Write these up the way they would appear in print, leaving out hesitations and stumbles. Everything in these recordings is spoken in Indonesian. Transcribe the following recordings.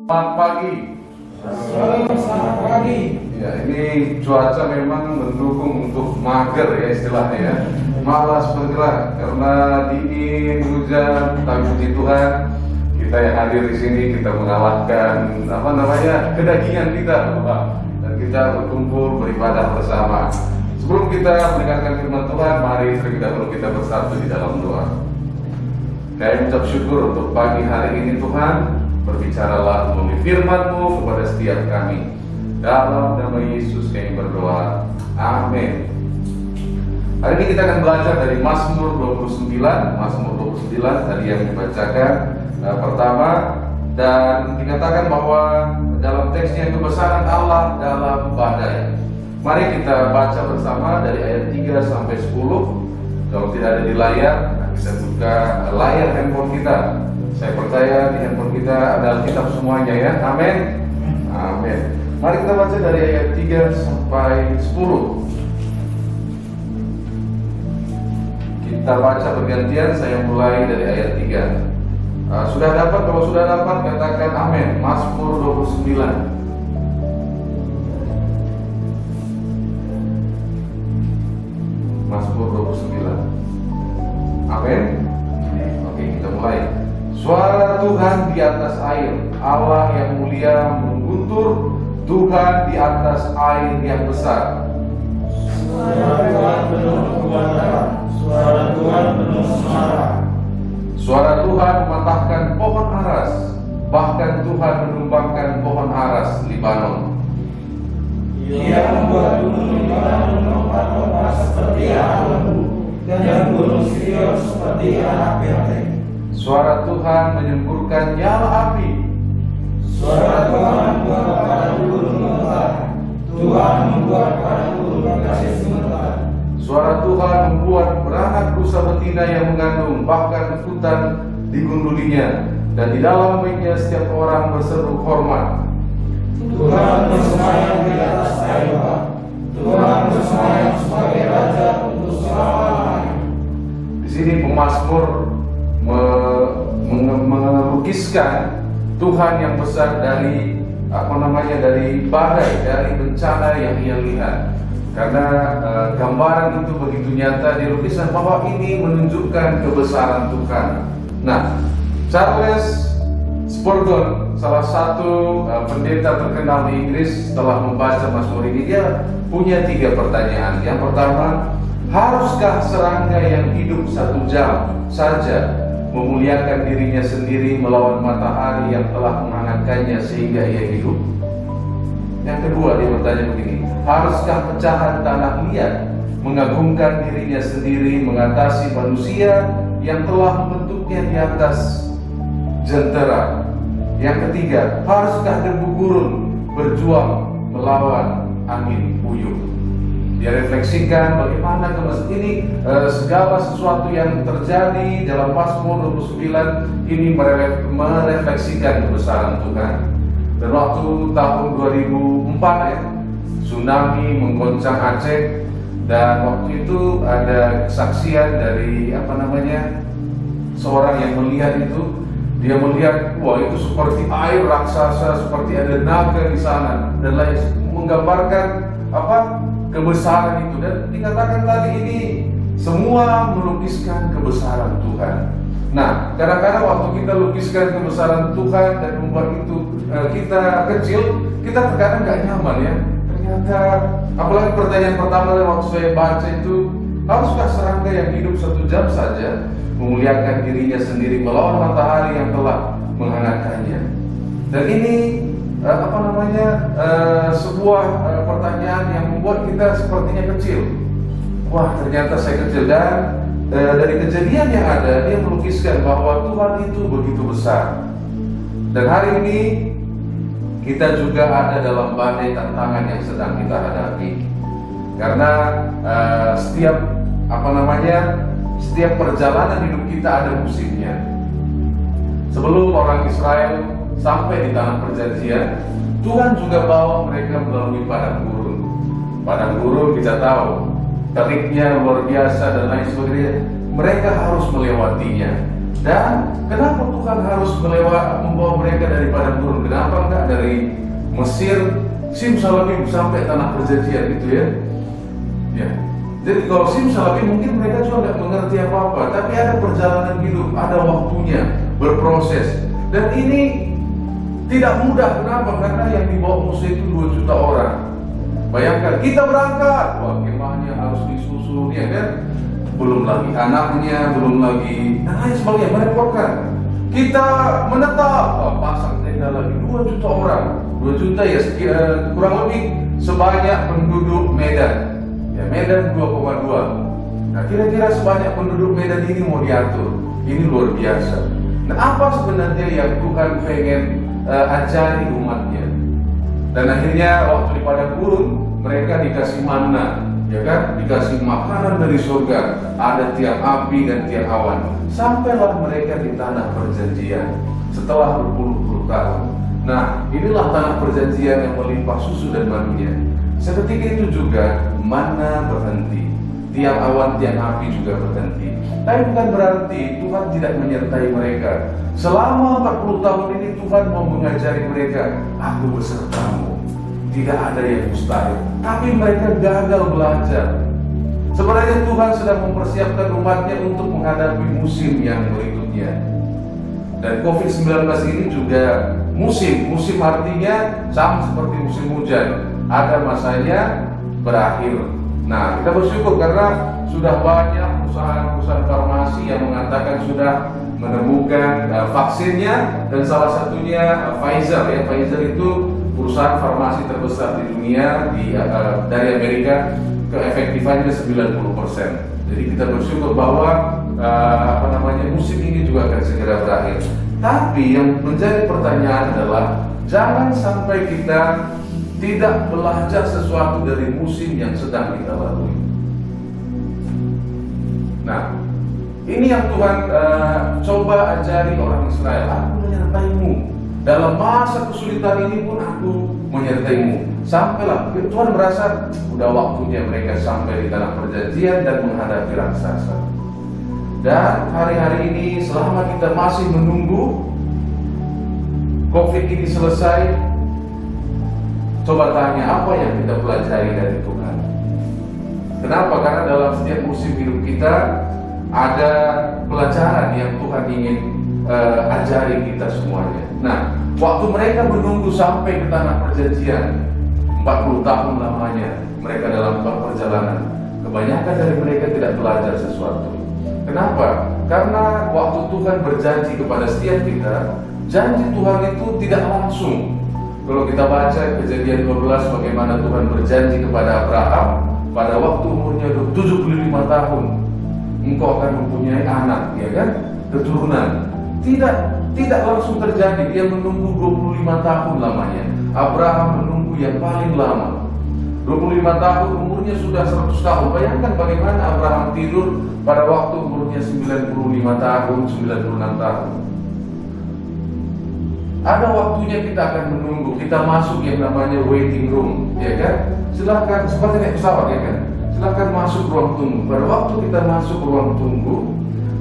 Selamat pagi. Selamat pagi. Ya, ini cuaca memang mendukung untuk mager ya istilahnya ya. Malas bergerak karena dingin, hujan. Tapi puji Tuhan, kita yang hadir di sini kita mengalahkan kedagingan kita, Bapak. Dan kita berkumpul beribadah bersama. Sebelum kita mendengarkan firman Tuhan, mari terlebih dahulu kita bersatu di dalam doa. Kami mengucap syukur untuk pagi hari ini Tuhan. Berbicaralah melalui firman-Mu kepada setiap kami. Dalam nama Yesus kami berdoa. Amin. Hari ini kita akan belajar dari Mazmur 29 tadi yang dibacakan pertama, dan dikatakan bahwa dalam teksnya kebesaran Allah dalam badai. Mari kita baca bersama dari ayat 3 sampai 10. Kalau tidak ada di layar, kita buka layar handphone kita. Saya percaya di handphone kita ada kitab semuanya ya. Amin. Amin. Mari kita baca dari ayat 3 sampai 10. Kita baca bergantian, saya mulai dari ayat 3. Sudah dapat? Kalau sudah dapat katakan amin. Mazmur 29. Mazmur 29. Amin. Oke, kita mulai. Suara Tuhan di atas air, Allah yang mulia mengguntur, Tuhan di atas air yang besar. Suara Tuhan penuh kekuatan, suara Tuhan penuh semangat. Suara Tuhan mematahkan pohon aras, bahkan Tuhan menumbangkan pohon aras Libanon. Ia membuat gunung Libanon melompat-lompat seperti anak lembu, dan gunung Sion seperti anak benteng. Suara Tuhan menyemburkan nyala api. Suara Tuhan membuat pada gunung gemetar. Tuhan membuat pada gunung berkasih semetar. Suara Tuhan membuat beranak rusa betina yang mengandung, bahkan hutan digundulinya, dan di dalam baiknya setiap orang berseru hormat. Tuhan bersemayam di atas Eropa. Tuhan bersemayam sebagai Raja untuk selama-lamanya. Di sini pemazmur melukiskan Tuhan yang besar dari dari badai, dari bencana yang ia lihat. Karena gambaran itu begitu nyata dilukiskan bahwa ini menunjukkan kebesaran Tuhan. Nah, Charles Spurgeon, salah satu pendeta terkenal di Inggris, setelah membaca Mazmur ini dia punya 3 pertanyaan. Yang pertama, haruskah serangga yang hidup 1 jam saja memuliakan dirinya sendiri melawan matahari yang telah menghangatkannya sehingga ia hidup? Yang kedua, dia bertanya begini, haruskah pecahan tanah liat mengagungkan dirinya sendiri mengatasi manusia yang telah membentuknya di atas jentera? Yang ketiga, haruskah debu gurun berjuang melawan angin puyuh? Dia refleksikan bagaimana ini segala sesuatu yang terjadi dalam Mazmur 29 ini merefleksikan kebesaran Tuhan. Dan waktu tahun 2004 ya, tsunami menggoncang Aceh, dan waktu itu ada kesaksian dari seorang yang melihat itu. Dia melihat, wah itu seperti air raksasa, seperti ada naga di sana, dan lain menggambarkan kebesaran itu. Dan dikatakan tadi ini semua melukiskan kebesaran Tuhan. Nah, kadang-kadang waktu kita lukiskan kebesaran Tuhan dan membuat itu kita kecil, kita terkadang nggak nyaman ya. Ternyata, apalagi pertanyaan pertama waktu saya baca itu, haruskah serangga yang hidup 1 jam saja memuliakan dirinya sendiri melawan matahari yang telah menghangatkannya? Dan ini sebuah pertanyaan yang membuat kita sepertinya kecil. Wah, ternyata saya kecil. Dan dari kejadian yang ada, dia melukiskan bahwa Tuhan itu begitu besar. Dan hari ini kita juga ada dalam badai tantangan yang sedang kita hadapi. Karena setiap perjalanan hidup kita ada musimnya. Sebelum orang Israel sampai di tanah perjanjian, Tuhan juga bawa mereka melalui padang gurun. Padang gurun kita tahu teriknya luar biasa dan lain sebagainya. Mereka harus melewatinya. Dan kenapa Tuhan harus membawa mereka dari padang gurun? Kenapa enggak dari Mesir, simsalabim sampai tanah perjanjian gitu ya? Ya. Jadi kalau simsalabim mungkin mereka juga nggak mengerti apa-apa, tapi ada perjalanan hidup, ada waktunya berproses. Dan ini tidak mudah. Kenapa? Karena yang dibawa Musa itu 2 juta orang. Bayangkan kita berangkat, wah kemahnya harus disusun ya kan? Belum lagi anaknya, belum lagi dan lain sebagainya, merepotkan. Kita menetap, pasang tenda lagi 2 juta orang. 2 juta ya kurang lebih sebanyak penduduk Medan. Ya, Medan 2,2. Nah, kira-kira sebanyak penduduk Medan ini mau diatur. Ini luar biasa. Nah, apa sebenarnya yang Tuhan pengen ajari umatnya? Dan akhirnya waktu di padang gurun mereka dikasih manna, ya kan? Dikasih makanan dari surga, ada tiang api dan tiang awan. Sampailah mereka di tanah perjanjian setelah berpuluh-puluh tahun. Nah, inilah tanah perjanjian yang melimpah susu dan madunya. Seketika itu juga manna berhenti, tiang awan, tiang api juga berhenti. Tapi bukan berarti Tuhan tidak menyertai mereka. Selama 40 tahun ini Tuhan mau mengajari mereka, aku besertamu, tidak ada yang mustahil. Tapi mereka gagal belajar. Sebenarnya Tuhan sedang mempersiapkan umatnya untuk menghadapi musim yang berikutnya. Dan COVID-19 ini juga musim artinya sama seperti musim hujan, ada masanya berakhir. Nah, kita bersyukur karena sudah banyak perusahaan farmasi yang mengatakan sudah menemukan vaksinnya, dan salah satunya Pfizer ya. Pfizer itu perusahaan farmasi terbesar di dunia dari Amerika, keefektifannya 90%. Jadi kita bersyukur bahwa musim ini juga akan segera berakhir. Tapi yang menjadi pertanyaan adalah jangan sampai kita tidak belajar sesuatu dari musim yang sedang kita lalui. Nah, ini yang Tuhan coba ajari orang Israel. Aku menyertaimu dalam masa kesulitan ini pun aku menyertaimu. Sampailah Tuhan merasa udah waktunya mereka sampai di tanah perjanjian dan menghadapi raksasa. Dan hari-hari ini selama kita masih menunggu COVID ini selesai, coba tanya apa yang kita pelajari dari Tuhan. Kenapa? Karena dalam setiap musim hidup kita ada pelajaran yang Tuhan ingin ajari kita semuanya. Nah, waktu mereka menunggu sampai ke tanah perjanjian, 40 tahun lamanya mereka dalam perjalanan, kebanyakan dari mereka tidak belajar sesuatu. Kenapa? Karena waktu Tuhan berjanji kepada setiap kita, janji Tuhan itu tidak langsung. Kalau kita baca Kejadian 12 bagaimana Tuhan berjanji kepada Abraham pada waktu umurnya 75 tahun, engkau akan mempunyai anak, ya kan? Keturunan. Tidak langsung terjadi. Dia menunggu 25 tahun lamanya. Abraham menunggu yang paling lama. 25 tahun, umurnya sudah 100 tahun. Bayangkan bagaimana Abraham tidur pada waktu umurnya 95 tahun, 96 tahun. Ada waktunya kita akan menunggu. Kita masuk yang namanya waiting room, ya kan? Silahkan, seperti naik pesawat, ya kan? Silahkan masuk ruang tunggu. Pada waktu kita masuk ruang tunggu,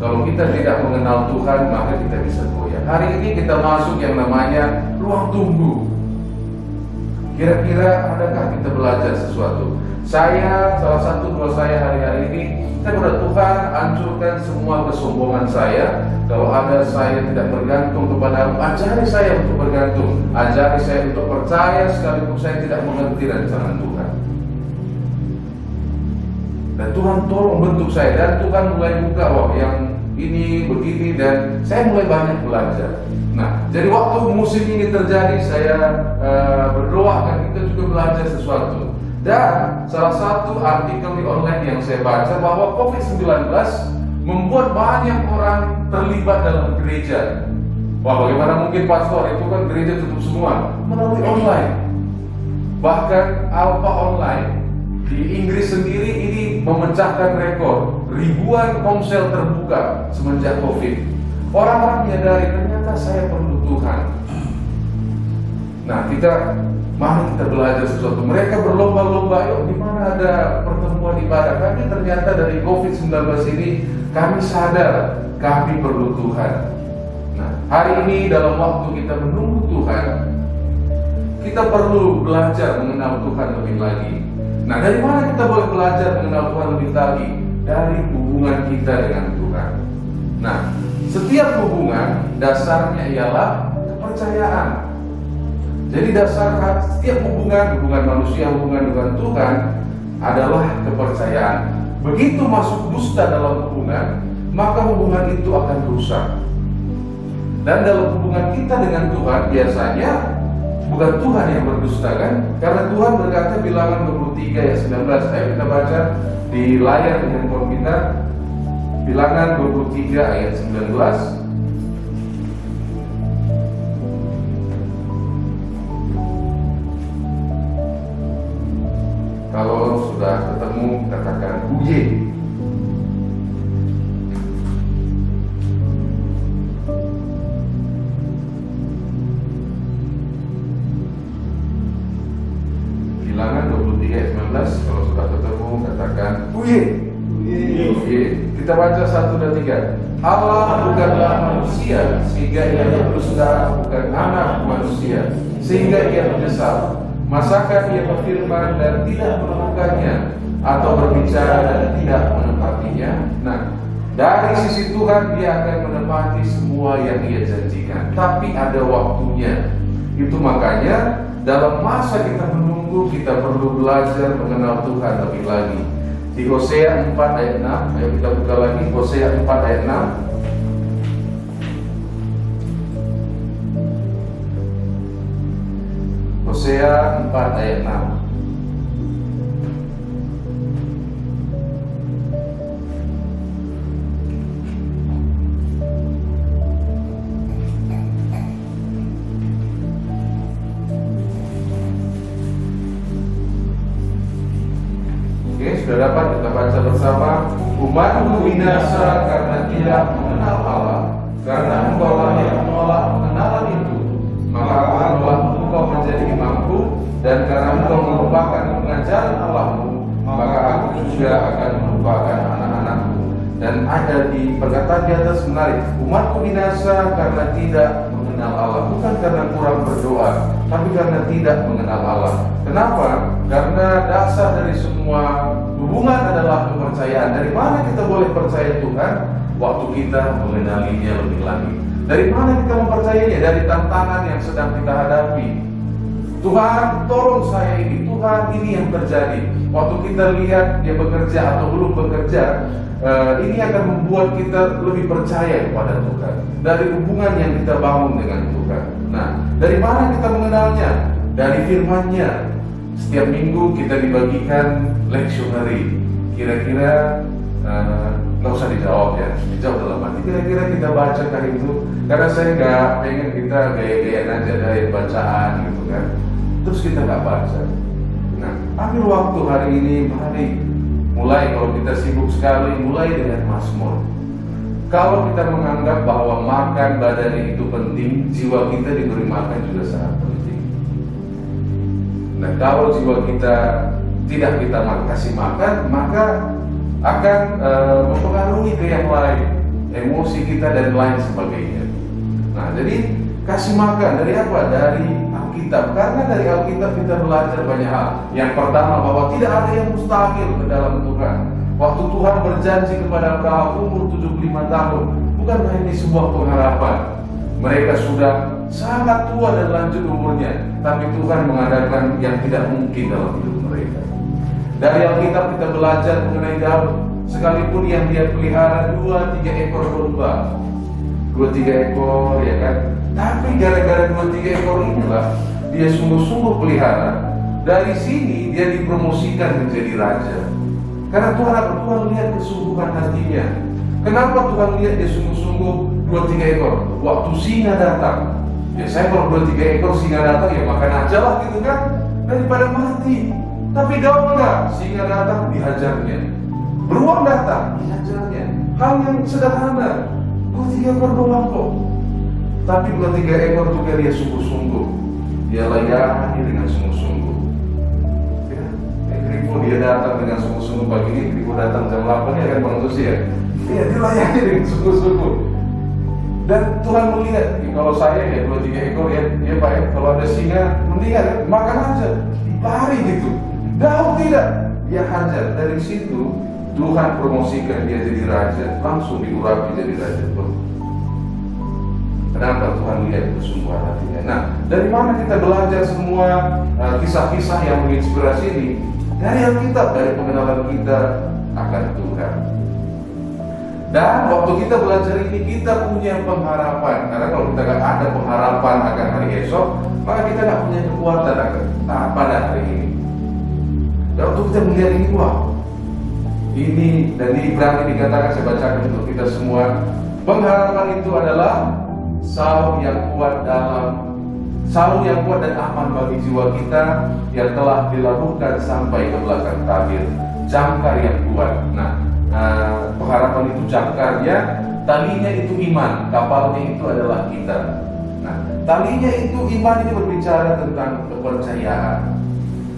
kalau kita tidak mengenal Tuhan, maka kita bisa goyah. Hari ini kita masuk yang namanya ruang tunggu. Kira-kira adakah kita belajar sesuatu? Salah satu doa saya hari-hari ini, saya berdoa Tuhan hancurkan semua kesombongan saya. Kalau ada saya tidak bergantung kepada-Mu, ajari saya untuk bergantung, ajari saya untuk percaya sekalipun saya tidak mengerti rancangan Tuhan. Dan Tuhan tolong bentuk saya, dan Tuhan mulai buka yang ini begini, dan saya mulai banyak belajar. Nah, jadi waktu musim ini terjadi, saya berdoa dan kita juga belajar sesuatu. Dan salah satu artikel di online yang saya baca bahwa COVID-19 membuat banyak orang terlibat dalam gereja. Wah, bagaimana mungkin pastor, itu kan gereja tutup semua, melalui online. Bahkan Alpha Online di Inggris sendiri ini memecahkan rekor, ribuan ponsel terbuka semenjak COVID. Orang-orang menyadari ternyata saya perlu Tuhan. Nah, mari kita belajar sesuatu. Mereka berlomba-lomba, yuk di mana ada pertemuan ibadah. Tapi ternyata dari COVID-19 ini kami sadar kami perlu Tuhan. Nah, hari ini dalam waktu kita menunggu Tuhan, kita perlu belajar mengenal Tuhan lebih lagi. Nah, dari mana kita boleh belajar mengenal Tuhan lebih lagi? Dari hubungan kita dengan Tuhan. Nah, setiap hubungan dasarnya ialah kepercayaan. Jadi dasar setiap hubungan manusia, hubungan dengan Tuhan adalah kepercayaan. Begitu masuk dusta dalam hubungan, maka hubungan itu akan rusak. Dan dalam hubungan kita dengan Tuhan biasanya bukan Tuhan yang berdusta, kan? Karena Tuhan berkata Bilangan 23 ayat 19. Ayo kita baca di layar di handphone kita. Bilangan 23 ayat 19. Kalau sudah ketemu, katakan uye. Bilangan 23 ayat 19. Kalau sudah ketemu, katakan uye. Uye. Kita baca 1 dan 3. Allah bukanlah manusia sehingga ia berdusta, bukan anak manusia sehingga ia menyesal. Masakah ia berfirman dan tidak melakukannya, atau berbicara dan tidak menepatinya? Nah, dari sisi Tuhan dia akan menepati semua yang ia janjikan, tapi ada waktunya. Itu makanya dalam masa kita menunggu, kita perlu belajar mengenal Tuhan lebih lagi. Di Hosea 4 ayat 6, ayo kita buka lagi Hosea 4 ayat 6. Hosea 4 ayat 6. Oke, sudah dapat kita baca bersama. Umatku binasa karena tidak mengenal Allah, karena engkaulah yang menolak pengenalan itu. Maka aku menolak engkau menjadi imamku, dan karena engkau melupakan pengajaran Allahmu, maka aku juga akan melupakan anak-anakku. Dan ada di perkataan di atas menarik, umatku binasa karena tidak mengenal Allah, bukan karena kurang berdoa, tapi karena tidak mengenal Allah. Kenapa? Karena dasar dari semua hubungan adalah kepercayaan. Dari mana kita boleh percaya Tuhan? Waktu kita mengenalinya lebih lagi. Dari mana kita mempercayainya? Dari tantangan yang sedang kita hadapi. Tuhan, tolong saya ini. Tuhan, ini yang terjadi. Waktu kita lihat dia bekerja atau belum bekerja, ini akan membuat kita lebih percaya kepada Tuhan. Dari hubungan yang kita bangun dengan Tuhan. Nah, dari mana kita mengenalnya? Dari firman-Nya. Setiap minggu kita dibagikan leksionari. Kira-kira nggak usah dijawab ya, dijawab dalam hati. Kira-kira kita baca kali itu, karena saya nggak pengen kita gaya-gayaan aja dari bacaan gitu kan. Terus kita nggak baca. Nah, ambil waktu hari ini, mari mulai. Kalau kita sibuk sekali, mulai dengan Mazmur. Kalau kita menganggap bahwa makan badan itu penting, jiwa kita diberi makan juga sangat penting. Nah, kalau jiwa kita tidak kita kasih makan, maka akan mempengaruhi ke yang lain, emosi kita dan lain sebagainya. Nah, jadi kasih makan dari apa? Dari Alkitab. Karena dari Alkitab kita belajar banyak hal. Yang pertama, bahwa tidak ada yang mustahil ke dalam Tuhan. Waktu Tuhan berjanji kepada Abraham umur 75 tahun, bukanlah ini sebuah pengharapan. Mereka sudah sangat tua dan lanjut umurnya, tapi Tuhan mengadakan yang tidak mungkin dalam hidup mereka. Dari Alkitab kita belajar mengenai Daud. Sekalipun yang dia pelihara 2-3 ekor domba, 2-3 ekor ya kan, tapi gara-gara 2-3 ekor inilah dia sungguh-sungguh pelihara. Dari sini dia dipromosikan menjadi raja. Karena Tuhan lihat kesungguhan hatinya. Kenapa Tuhan lihat dia sungguh-sungguh 2-3 ekor? Waktu singa datang, ya saya kalau 2-3 ekor singa datang ya makan aja lah gitu kan, daripada mati. Tapi Daud enggak, singa datang dihajarnya, beruang datang dihajarnya. Hal yang sederhana, 2-3 ekor doang kok. Tapi 2-3 ekor juga dia sungguh-sungguh, dia layani dengan sungguh-sungguh. Ya, kayak tipu, dia datang dengan sungguh-sungguh pagi ini, tipu datang jam 8, dia akan manusia. Dia dilayani dengan sungguh-sungguh. Dan Tuhan melihat, kalau saya ya 2-3 ekor ya Pak ya, kalau ada singa mendingan makan aja, lari gitu. Daud tidak, dia hajar. Dari situ Tuhan promosikan dia jadi raja, langsung diurapi jadi raja. Kenapa? Tuhan lihat kesungguhan hatinya. Nah, dari mana kita belajar semua kisah-kisah yang menginspirasi ini? Dari Alkitab, dari pengenalan kita akan Tuhan. Dan waktu kita belajar ini, kita punya pengharapan. Karena kalau kita nggak ada pengharapan akan hari esok, maka kita nggak punya kekuatan akan pada hari ini. Dan waktu kita melihat ini, wah, ini dan di Ibrani dikatakan, saya bacakan untuk kita semua. Pengharapan itu adalah saung yang kuat dan aman bagi jiwa kita, yang telah dilabuhkan sampai ke belakang tabir, jangkar yang kuat. Nah, pengharapan itu jangkarnya, talinya itu iman, kapalnya itu adalah kita. Nah, talinya itu iman, ini berbicara tentang kepercayaan.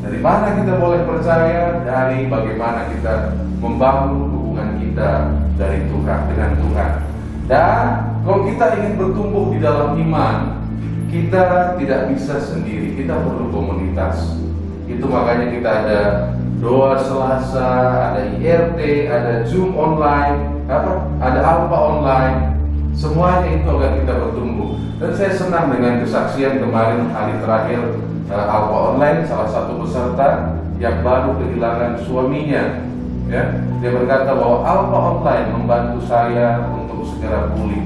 Dari mana kita boleh percaya? Dari bagaimana kita membangun hubungan kita dari Tuhan dengan Tuhan. Dan kalau kita ingin bertumbuh di dalam iman, kita tidak bisa sendiri, kita perlu komunitas. Itu makanya kita ada doa Selasa, ada IRT, ada Zoom online, ada Alpha online. Semuanya itu agar kita bertumbuh. Dan saya senang dengan kesaksian kemarin hari terakhir Alpha online, salah satu peserta yang baru kehilangan suaminya. Ya, dia berkata bahwa Alpha online membantu saya untuk segera pulih,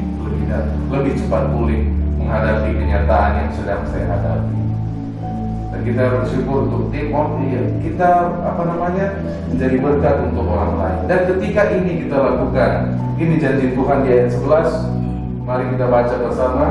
lebih cepat pulih menghadapi kenyataan yang sedang saya hadapi. Dan kita bersyukur untuk tim kita menjadi berkat untuk orang lain. Dan ketika ini kita lakukan, ini janji Tuhan di ayat 11. Mari kita baca bersama.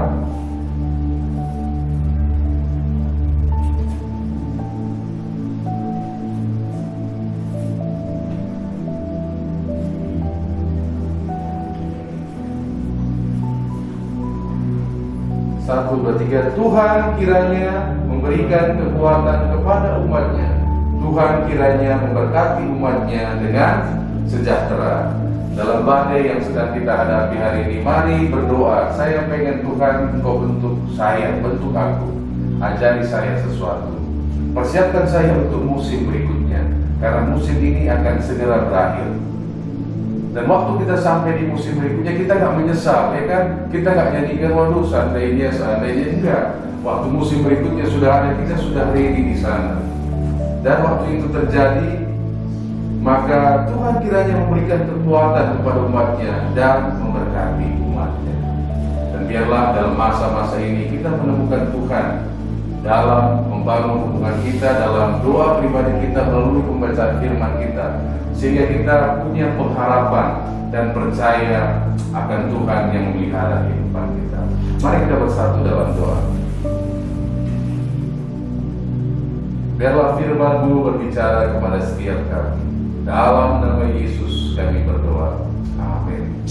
Satu, dua, tiga. Tuhan kiranya memberikan kekuatan kepada umatnya. Tuhan kiranya memberkati umatnya dengan sejahtera. Dalam badai yang sedang kita hadapi hari ini, mari berdoa. Saya pengen Tuhan Engkau bentuk saya, bentuk aku. Ajari saya sesuatu. Persiapkan saya untuk musim berikutnya. Karena musim ini akan segera berakhir. Dan waktu kita sampai di musim berikutnya, kita nggak menyesal, ya kan? Kita nggak nyanyikan, waduh seandainya enggak. Waktu musim berikutnya sudah ada, kita sudah ready di sana. Dan waktu itu terjadi, maka Tuhan kiranya memberikan kekuatan kepada umatnya dan memberkati umatnya. Dan biarlah dalam masa-masa ini kita menemukan Tuhan dalam membangun hubungan kita, dalam doa pribadi kita, melalui pembacaan firman kita, sehingga kita punya pengharapan dan percaya akan Tuhan yang memelihara kehidupan kita. Mari kita bersatu dalam doa. Biarlah firman-Mu berbicara kepada setiap kami. Dalam nama Yesus kami berdoa. Amin.